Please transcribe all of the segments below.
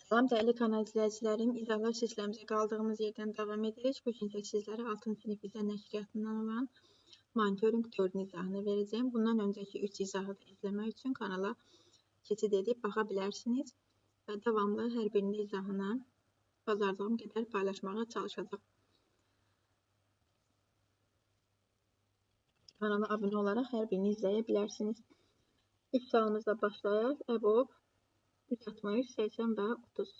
Salam dəyərli kanal izləyicilərim, İdeallar silsiləmizə qaldığımız yerdən davam edirik. Bu gün sizlərə 6-cı sinif izah nəşriyyatından olan monitorinq 4-ün izahını verəcəyim. Bundan öncəki 3 izahı da izləmək üçün kanala keçid edib baxa bilərsiniz və davamlı hər birinin izahını bacardığım qədər paylaşmağa çalışacağam. Kanala abunə olaraq hər birini izləyə bilərsiniz. İlk sualımızla başlayaq. EBOB 160, 80 və 30.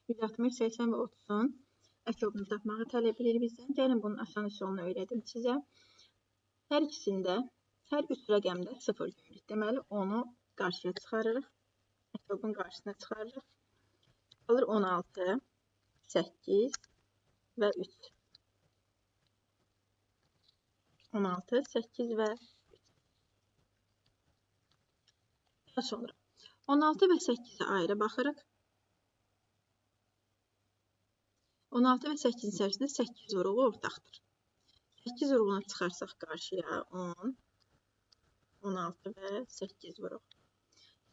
160, 80 və 30-un əkobunu tapmağı tələb edir bizdən. Gəlin bunun asan üsulunu öyrədim sizə. Hər ikisində, hər üç rəqəmdə 0 görürük. Deməli, onu qarşıya çıxarırıq. Əkobun qarşısına çıxarırıq. Qalır 16, 8 və 3. 16, 8 və 3. Daha sonra 16 və 8-ə ayrı baxırıq. 16 və 8-in içərisində 8 vuruğu ortaqdır. 8 vuruğunu çıxarsaq qarşıya 10, 16 və 8 vuruq.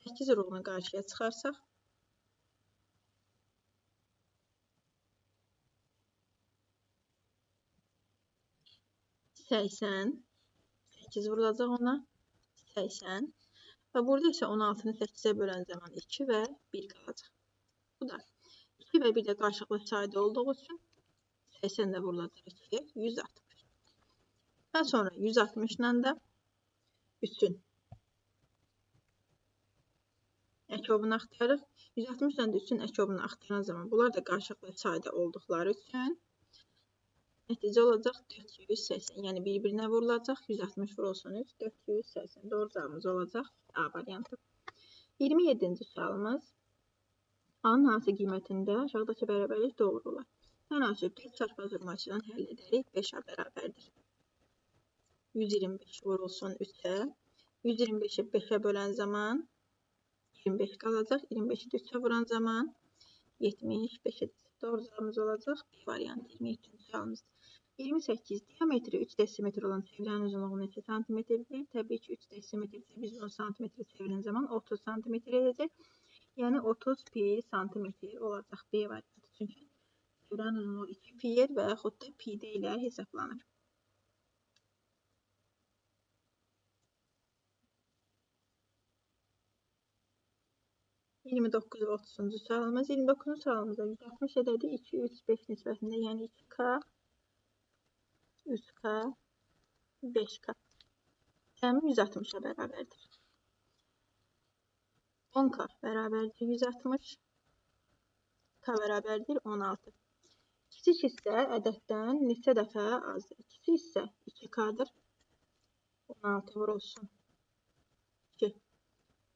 8 vuruğunu qarşıya çıxarsaq 80, 8 vurulacaq ona, 80 və burada isə 16-nı 8-ə bölən zaman 2 və 1 qalacaq. Bu da 2 və 1 də qarşılıqlı sayda olduğu üçün 80 də vurulacaq 2'ye 160. Daha sonra 160 ilə də 3'ün əkobunu axtarırıq. 160 ilə də 3'ün əkobunu axtaran zaman bunlar da qarşılıqlı sayda olduqları üçün nəticə olacaq 480. Yəni bir-birinə vurulacaq. 160 vurulsun 3, 480. Doğru cavabımız olacaq A variantı. 27-ci sualımız. A-nın hansı qiymətində aşağıdakı bərabərlik doğru olar? Ən açıq 4 çarpazılmaçıdan həll edərək 5-ə bərabərdir. 125 vurulsun 3'ə. 125'i 5'ə bölən zaman 25 qalacaq. 25'i 3'ə vuran zaman 75'ə. Doğru cavabımız olacaq B variantı. 23-cü sualımız. 28 diametri 3 desimetr olan çevrənin uzunluğu neçə santimetrdir? Təbii ki 3 desimetrdir. Biz bunu santimetrə çevirən zaman 30 santimetr edəcək. Yəni 30 pi santimetr olacaq B variantı. Çünki çevrənin uzunluğu 2 pi'dir və yaxud da pi'də ilə hesablanır. – 29 və 30-cu sualımız. 29-cu sualımızda 160 ədədi 2, 3, 5 nisbətində, yəni 2K, 3K, 5K. Cəmi 160'a bərabərdir. 10K bərabərdir 160, K bərabərdir 16. Kiçik hissə ədəddən neçə dəfə azdır? Kiçik hissə 2K'dır. 16 vurulsun 2.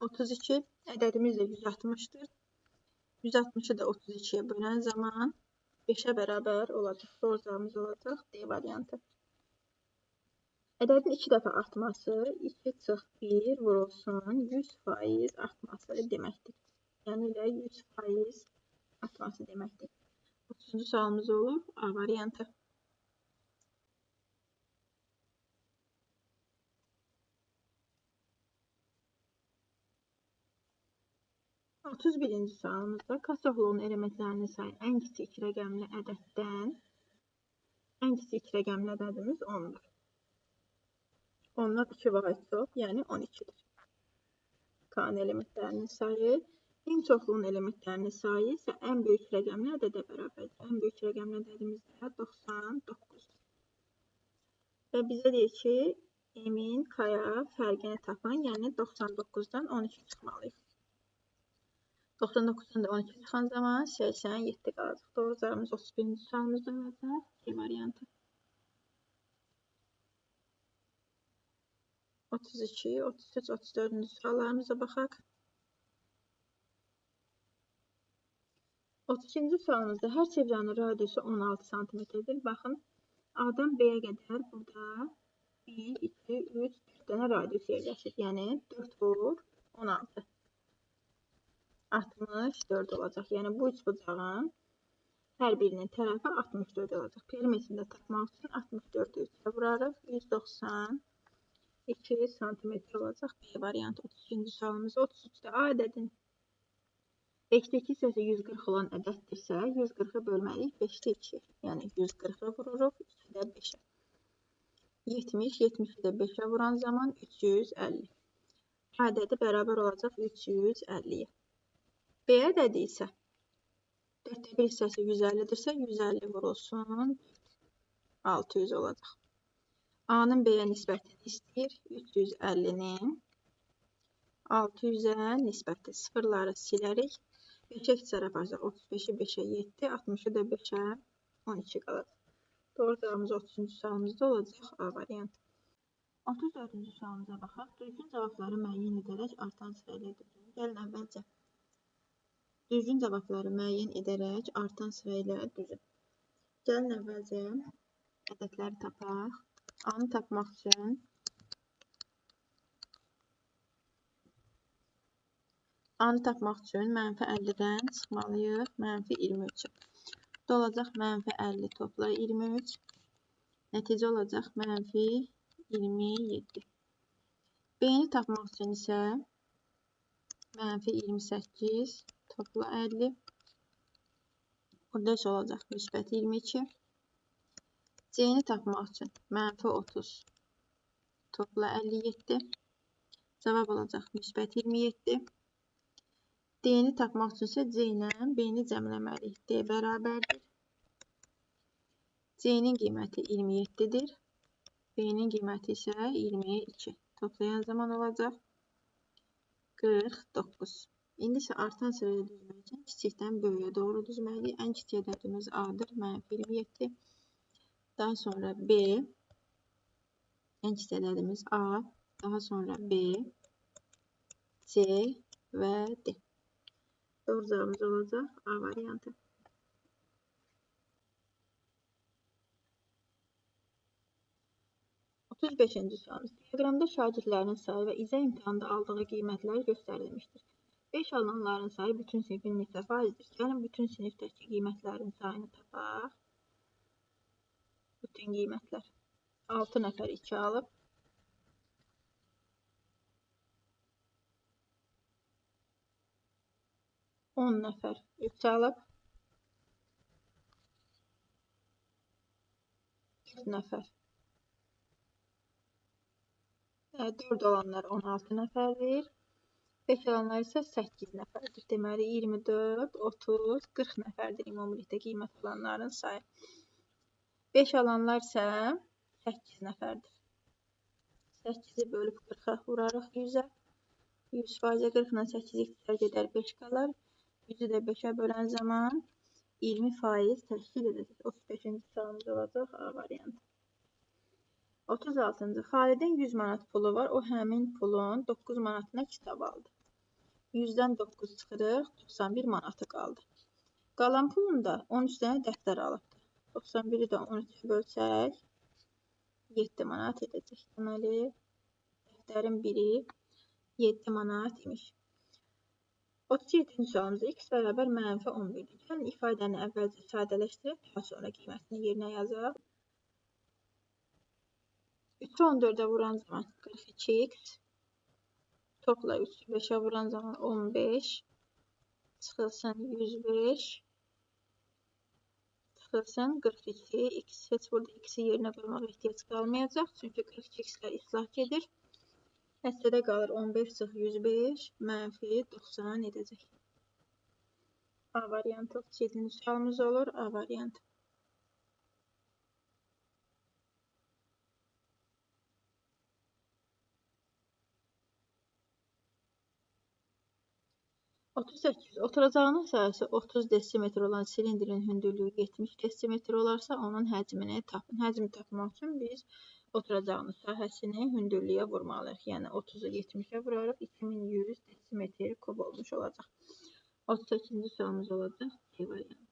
32 ədədimiz də 160'dır. 160'ı da 32'ye bölən zaman 5'ə bərabər olacaq. Doğru cavabımız olacaq D variantı. Ədədin 2 dəfə artması 2 çıx 1 vurulsun 100% artması deməkdir. Yəni ilə 100% artması deməkdir. 30-cu sualımız olur A variantı. 31-ci sualımızda kaçoxluğun elementlərinin sayı ən kiçik rəqəmli ədəddən ən kiçik rəqəmli ədədimiz 10'dur. 10'dan 2 vahid çox, yəni 12'dir. K'nın elementlərinin sayı, ən çoxluğun elementlərinin sayı isə ən böyük rəqəmli ədədə bərabərdir. Ən böyük rəqəmli ədədimiz də 99'dur. Və bizə deyir ki, M'in K'ya fərqini tapan, yəni 99'dan 12 çıxmalıyıq. 99'dan da 12 çıxan zaman 87 qalacaq. Doğru cavabımız 31-ci sualımızda olacaq. C variantı. 32, 33, 34-cü suallarımıza baxaq. 32-ci sualımızda hər çevrənin radiusu 16 santimetrdir. Baxın, A'dan B'yə qədər burada 1, 2, 3, 4 dənə radius yerləşir. Yəni 4 vur 16. 64 olacaq. Yəni bu üç bucağın hər birinin tərəfi 64 olacaq. Perimetrində tapmaq üçün 64'ü 3'ə vurarıq. 192 santimetr olacaq. B variantı 32-ci sualımız. 33'də A ədədin 5-də 2 hissəsi 140 olan ədəddirsə, 140-ı bölməliyik 5-də 2. Yəni 140-ı vururuq 2-də 5-ə. 70, 70-i də 5-ə vuran zaman 350. A ədədi bərabər olacaq 350-yə. B ədədi isə 4-də 1 hissəsi 150-dirsə, 150 vurulsun 600 olacaq. A-nın B-yə nisbətini istəyir. 350-nin 600-ə nisbəti. Sıfırları silərik. 5-ə 2 çarparsaq 35-i 5-ə 7, 60-ı da 5-ə 12 qalacaq. Doğru cavabımız 30-cu sualımızda olacaq A variantı. 34-cü sualımıza baxaq. Düzgün cavabları müəyyən edərək artan sırayla düzün. Gəlin əvvəlcə düzgün cavabları müəyyən edərək artan sırayla düzün. Gəlin əvvəlcə ədədləri tapaq. A-nı tapmaq üçün mənfi 50-dən çıxmalıyıq mənfi 23-ə. Bu da olacaq mənfi 50 topla 23. Nəticə olacaq mənfi 27. B-ni tapmaq üçün isə mənfi 28 topla 50. Burada isə olacaq müsbət 22. C-ni tapmaq üçün mənfi 30 topla 57. Cavab olacaq müsbət 27. D-ni tapmaq üçün isə C ilə B-ni cəmləməliyik. D bərabərdir. C-nin qiyməti 27-dir. B-nin qiyməti isə 22. Toplayan zaman olacaq 49. İndi isə artan sırayla düzmək üçün kiçikdən böyüyə doğru düzməliyik. Ən kiçik ədədimiz A-dır. Mənfi 27. Daha sonra B. Ən kiçik ədədimiz A. Daha sonra B. C və D. Doğru cavabımız olacaq A variantı. 35-ci sualımız. Diaqramda şagirdlərin sayı və izə imtahanda aldığı qiymətlər göstərilmişdir. 5 alınanların sayı bütün sinifin neçə faizdir? Gəlin bütün sinifdəki qiymətlərin sayını tapaq. Bütün qiymətlər. 6 nəfər 2 alıb. On nəfər 3 alıb. 4 nəfər. 4 olanlar 16 nəfərdir. 5 olanlar isə 8 nəfərdir. Deməli 24, 30, 40 nəfərdir ümumilikdə qiymət olanların sayı. 5 alanlar isə 8 nəfərdir. 8-i bölüb 40-a vurarıq 100-ə. 100%-ə 40-la 8 iqtisar gedər 5 qalar. 100-ü də 5-ə bölən zaman 20% təşkil edəcək. 35-ci sualımız olacaq A variantı. 36-cı. Xalidin 100 manat pulu var. O həmin pulun 9 manatına kitab aldı. 100-dən 9 çıxırıq, 91 manatı qaldı. Qalan pulun da 13 dənə dəftər alıbdır. 91-i də 13-ə bölsək 7 manat edəcək. Deməli, dəftərin biri 7 manat imiş. 37-ci sualımızda x bərabər mənfi 11-dir. Gəlin ifadəni əvvəlcə sadələşdirək, daha sonra qiymətini yerinə yazaq. 3-ü 14-ə vuran zaman 42x, topla 3-ü 5-ə vuran zaman 15, çıxılsın 105, çıxılsın 42x. Heç burada x-i yerinə qoymağa ehtiyac qalmayacaq, çünki 42x-lər islah gedir. Nəticədə qalır 15 çıx 105, mənfi 90 edəcək. A variantı 37-ci sualımız olur. A variantı. 38. Oturacağının sayısı 30 desimetr olan silindrin hündürlüyü 70 desimetr olarsa onun həcmini tapın. Həcmi tapmaq üçün biz oturacağının sahəsini hündürlüyə vurmalıyıq. Yəni 30-u 70-ə vurarıq. 2100 desimetr kub olmuş olacaq. 38-ci sualımız olacaq. C variantı.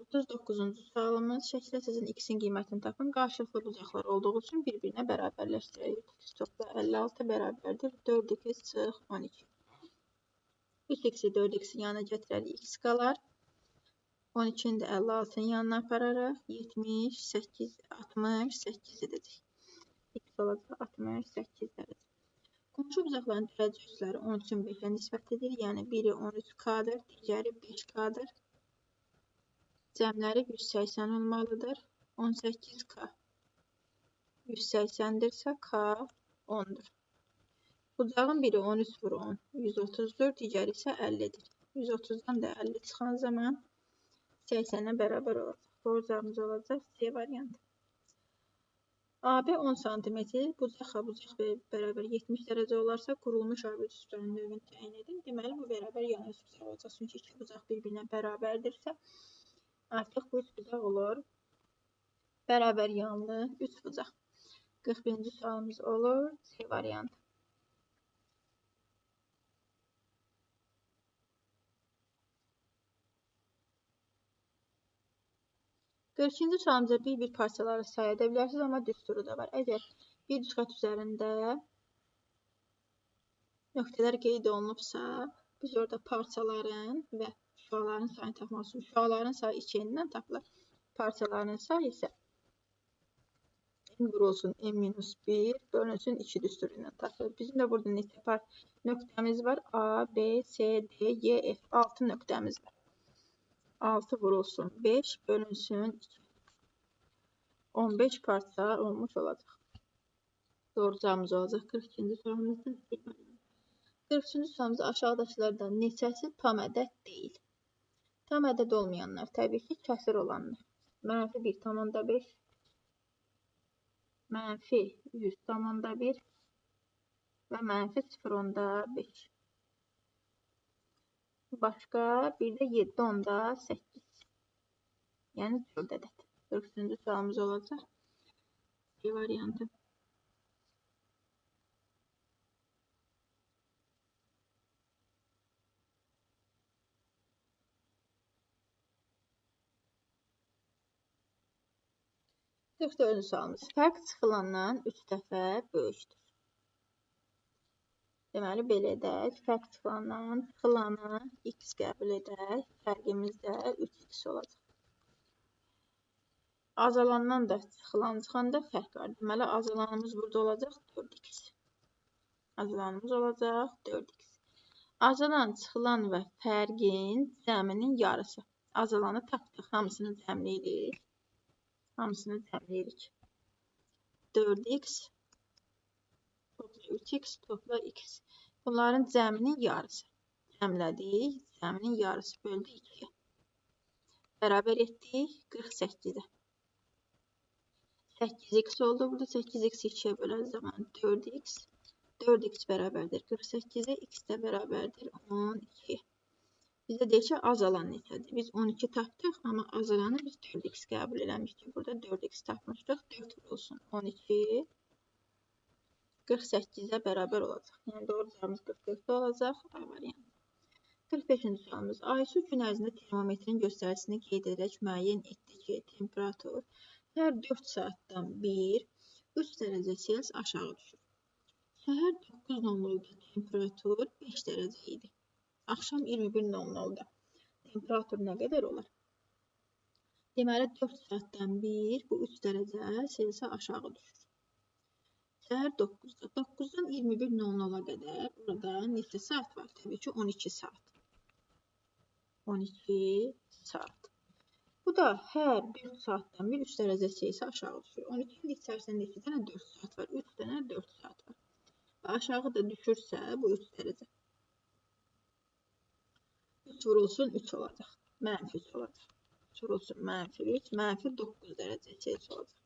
39-cu sualımız. Şəkildə sizin x-in qiymətini tapın. Qarşılıqlı bucaqlar olduğu üçün bir-birinə bərabərləşdirək. 3x topla 56 bərabərdir. 4x çıx 12. 3x-i 4x-in yanına gətirərik. X qalar. 12-ni də 56-nın yanına apararıq. 78, 68 edəcək. X olacaq 68 dərəcə. Qonşu bucaqların dərəcə üsləri 13-ün 5-ə nisbət edir. Yəni biri 13K-dır, digəri 5K-dır. Cəmləri 180 olmalıdır. 18K 180-dirsə K 10-dur. Bucağın biri 13 vur 10, 130-dur, digəri isə 50-dir. 130-dan da 50 çıxan zaman 80-ə bərabər olacaq. Doğru cavabımız olacaq C variantı. AB 10 cm, bucaqla bucaq bərabər 70 dərəcə olarsa, qurulmuş AB üçbucağın növünü təyin edin. Deməli, bu bərabər yanı üçbucaq olacaq. Çünki iki bucaq bir-birinə bərabərdirsə, artıq bu üçbucaq olur. Bərabər yanlı üçbucaq. 41-ci sualımız olur C variantı. 42-ci sualımıza bir parçaları say edə bilərsiniz, amma düsturu da var. Əgər bir düz xətt üzərində nöqtələr qeyd olunubsa, biz orada parçaların və şüaların sayını tapmaq üçün şüaların sayı 2-dən tapılır. Parçaların sayı isə n vurulsun n-1 bölünsün 2 düsturu ilə tapılır. Bizim də burada neçə nöqtəmiz var? A, B, C, D, E, F. 6 nöqtəmiz var. 6 vurulsun 5 bölünsün 2. 15 parça olmuş olacaq. Doğru cavabımız olacaq 42-ci sualımızda. 43-cü sualımızda aşağıdakılardan neçəsi tam ədəd deyil? Tam ədəd olmayanlar təbii ki kəsir olanlar. -1,5, -100,1 və -0,5. Başqa bir də 7,8. Yəni 4 ədəd. 43-cü sualımız olacaq. C variantı. Dördüncü sualımız. Fərq çıxılandan 3 dəfə böyükdür. Deməli, belə edək. Fərq çıxılanı x qəbul edək. Fərqimiz də 3x olacaq. Azalandan da çıxanda fərq var. Deməli, azalanımız burada olacaq 4x. Azalanımız olacaq 4x. Azalan, çıxılan və fərqin cəminin yarısı. Azalanı tapdıq. Hamısını cəmləyirik. 4x topla 3x topla x. Bunların cəminin yarısı. Cəmlədik. Cəminin yarısı böldü 2-yə. Bərabər etdik 48-ə. 8x oldu. Burada 8x 2-yə bölən zaman 4x. 4x bərabərdir 48-ə. X də bərabərdir 12. Bizdə deyək ki, azalan neçədir? Biz 12 tapdıq, amma azalanı biz 4x qəbul eləmişdik. Burada 4x tapmışdıq. 4 vurulsun 12. 48-ə bərabər olacaq. Yəni, doğru cavabımız 44 olacaq. A variantı. 45-ci sualımız. Aysu gün ərzində termometrin göstəricisini qeyd edərək müəyyən etdi ki, temperatur hər 4 saatdan 3 dərəcə Selsi aşağı düşür. Səhər 9:00-da temperatur 5 dərəcə idi. Axşam 21:00-da temperatur nə qədər olar? Deməli, 4 saatdan bu 3 dərəcə Selsi aşağı düşür. Səhər 9-da. 9-dan 21:00-a qədər burada neçə saat var? Təbii ki, 12 saat. 12 saat. Bu da hər 4 saatdan 3 dərəcə Selsi aşağı düşür. 12-nin içərisində 2 dənə 4 saat var. 3 dənə 4 saat var. Və aşağı da düşürsə bu 3 dərəcə. 3 vurulsun 3 olacaq. -3 olacaq. 3 vurulsun -3, -9 dərəcə Selsi olacaq.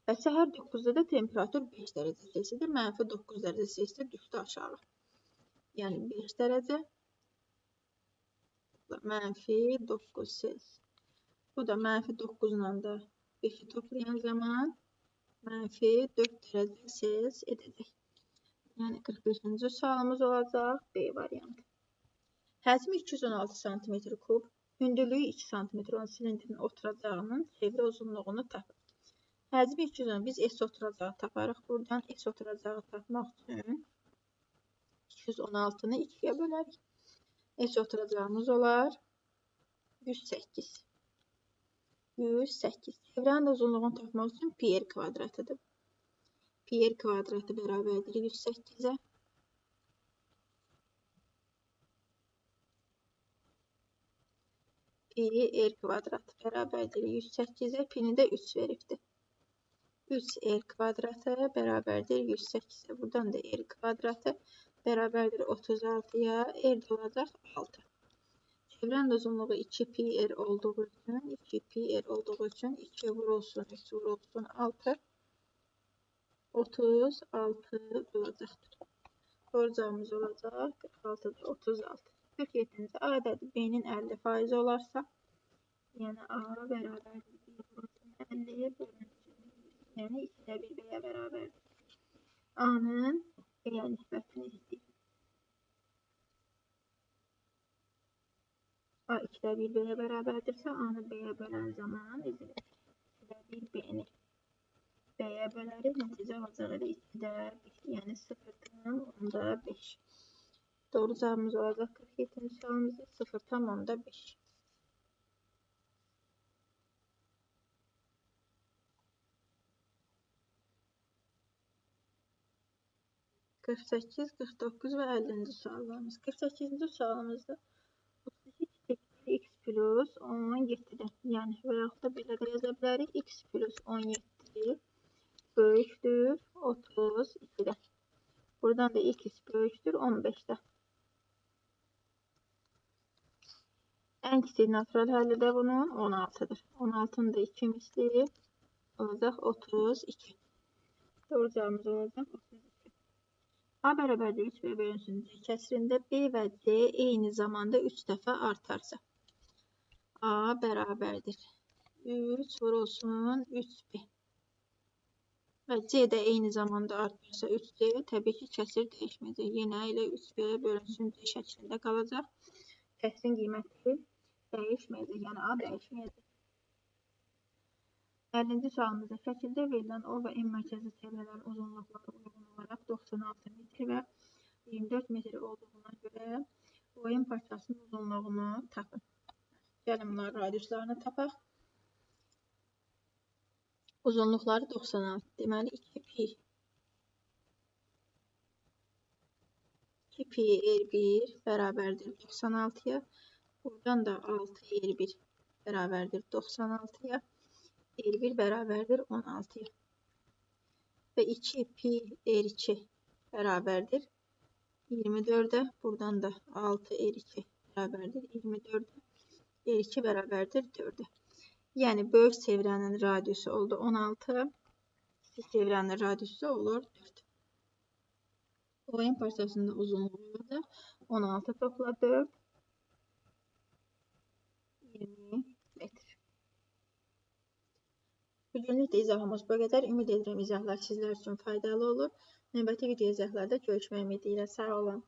Və səhər 9-da da temperatur 5 dərəcə Selsidir. -9 dərəcə Selsidə düşdü aşağı. Yəni 5 dərəcə -9 Selsi. Bu da -9 ilə də 5-i toplayan zaman -4 dərəcə Selsi edəcək. Yəni 45-ci sualımız olacaq B variantı. Həcmi 216 cm3, hündürlüyü 2 cm olan silindrin oturacağının çevrə uzunluğunu tapın. Həcmi 216, biz S oturacağı taparıq buradan. S oturacağı tapmaq üçün 216-nı 2-yə bölərik. S oturacağımız olar 108. 108. Çevrənin uzunluğunu tapmaq üçün pi r kvadratıdır. Pi r kvadratı bərabərdir 108-ə. pi r kvadrat bərabərdir 108'e, pini də 3 veribdir. 3r kvadratı bərabərdir 108'e. Buradan da r kvadratı bərabərdir 36'ya, r də olacaq 6. Çevrənin uzunluğu 2 pi r olduğu üçün 2 vurulsun 3 vurulsun 6 36 olacaqdır. Doğru cavabımız olacaq 46'da 36. 47. A ədədi B-nin 50% olarsa, yəni A bərabərdir 50 bölünsün, yəni 2'də 1 B-yə bərabərdir. A-nın B-yə nisbətini istəyir. A 2'də 1 B-yə bərabərdirsə, A-nı B-yə bölən zaman 2'də 1 B-ni B-yə bölərik. Nəticə olacaq elə 2'də 1, yəni 0,5. Doğru cevabımız olacaq 47. sualımızda 0,5. Kırk sekiz, 49 ve 50. suallarımız. 48. sualımızda 32 x plus 17'dir. Yani veyahut da belə də yaza bilərik. X plus 17 böyükdür 32'də. Buradan da x böyükdür 15'də. En kiçik natural həlli də bunun 16'dır. 16'nın da 2 misli olacaq 32. Doğru cevabımız olacaq 32. A bərabərdir 3B bölünsün C kəsrində B və C eyni zamanda 3 dəfə artarsa. A bərabərdir 3 vurulsun 3B. Və C də eyni zamanda artarsa 3C təbii ki kəsir dəyişməyəcək. Yenə ilə 3B bölünsün C şəklində qalacaq. Kəsirin qiyməti dəyişməyəcək, yəni A dəyişməyəcək. 50. sualımızda şəkildə verilən O və M mərkəzli çevrələrin uzunluqları uyğun olaraq 96 metr və 24 metr olduğuna görə oyun parçasının uzunluğunu tapın. Gəlin bunların radiuslarını tapaq. Uzunluqları 96. Deməli 2 pi r1 bərabərdir 96'ya. Buradan da 6 r1 bərabərdir 96'ya. R1 bərabərdir 16'ya. Və 2 pi r2 bərabərdir 24'e. Buradan da 6 r2 bərabərdir 24'e. R2 bərabərdir 4'e. Yəni böyük çevrənin radiusu oldu 16. Kiçik çevrənin radiusu olur 4. Oyun parçasının uzunluğu da 16 topla 4 20 metr. Bugünlük də izahımız bu qədər. Ümid edirəm izahlar sizlər üçün faydalı olur. Növbəti video izahlarda görüşmək ümidi ilə sağ olun.